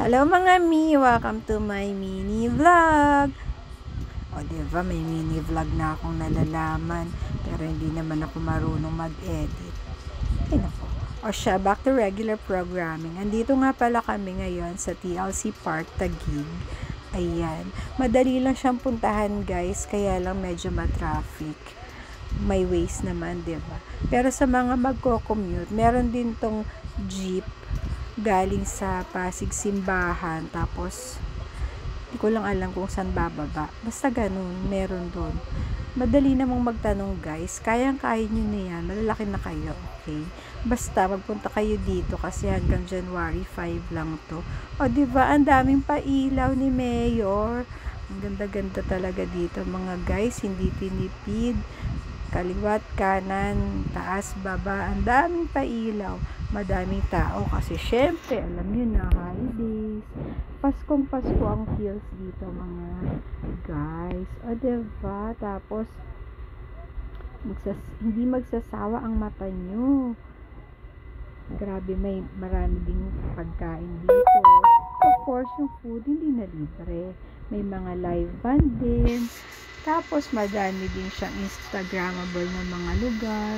Hello mga mi! Welcome to my mini vlog! O diba, may mini vlog na akong nalalaman pero hindi naman ako marunong mag-edit. Ay nako. O siya, back to regular programming. Andito nga pala kami ngayon sa TLC Park, Taguig. Ayan. Madali lang siyang puntahan guys, kaya lang medyo ma-traffic. May ways naman, diba? Pero sa mga magko-commute, meron din tong jeep galing sa Pasig Simbahan, tapos hindi ko lang alam kung saan bababa, basta ganun, meron doon. Madali namang magtanong guys, kayang-kaya nyo na yan, malalaki na kayo, okay? Basta magpunta kayo dito kasi hanggang January 5 lang to. O diba, ang daming pailaw ni Mayor, ang ganda-ganda talaga dito mga guys, hindi tinipid, kaliwat, kanan, taas, baba, ang daming pailaw, madaming tao kasi syempre, alam nyo na, holidays, Paskong Pasko ang feels dito mga guys. O diba, tapos hindi magsasawa ang mata nyo, grabe, may marami ding pagkain dito. Of course, yung food hindi na libre, may mga live band din. Tapos, madami din siyang Instagrammable na mga lugar.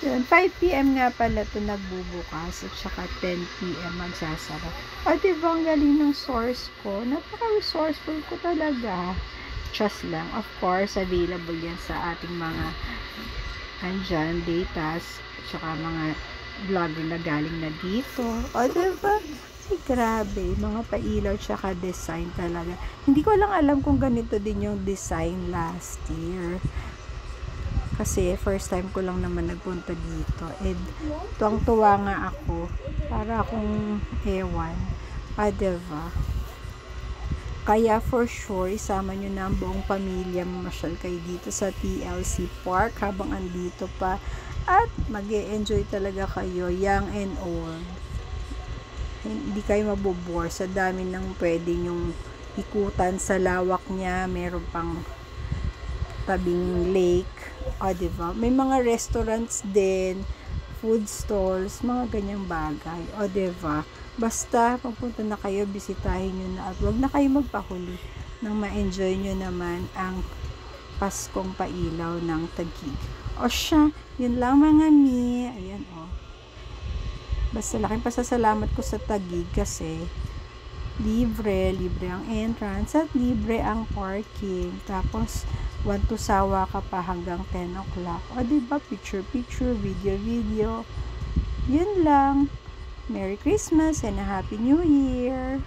Yun, 5 PM nga pala ito nagbubukas at saka 10 PM magsasara. O, diba, ang galing ng source ko? Napaka-resourceful ko talaga. Trust lang. Of course, available yan sa ating mga andyan, datas, at saka mga vlogger na galing na dito. O, diba? Ay, grabe, mga pailaw tsaka design talaga. Hindi ko lang alam kung ganito din yung design last year. Kasi first time ko lang naman nagpunta dito. And tuwang-tuwa nga ako. Para akong ewan. Diba? Kaya for sure, isama nyo na ang buong pamilya, mamasyal kayo dito sa TLC Park habang andito pa. At mag-e-enjoy talaga kayo, young and old. Hindi kayo mabobore sa dami ng pwede nyong ikutan sa lawak niya. Meron pang tabing lake, o diba, may mga restaurants din, food stalls, mga ganyang bagay, o diba, basta pagpunta na kayo, bisitahin nyo na at wag na kayo magpahuli nang ma-enjoy nyo naman ang Paskong pailaw ng Taguig. O siya, yun lang mga mi. Ayan o, basta laking pasasalamat ko sa Taguig kasi libre ang entrance at libre ang parking. Tapos 1 to sawa ka pa hanggang 10 o'clock. O diba, picture, video. Yun lang. Merry Christmas and a Happy New Year!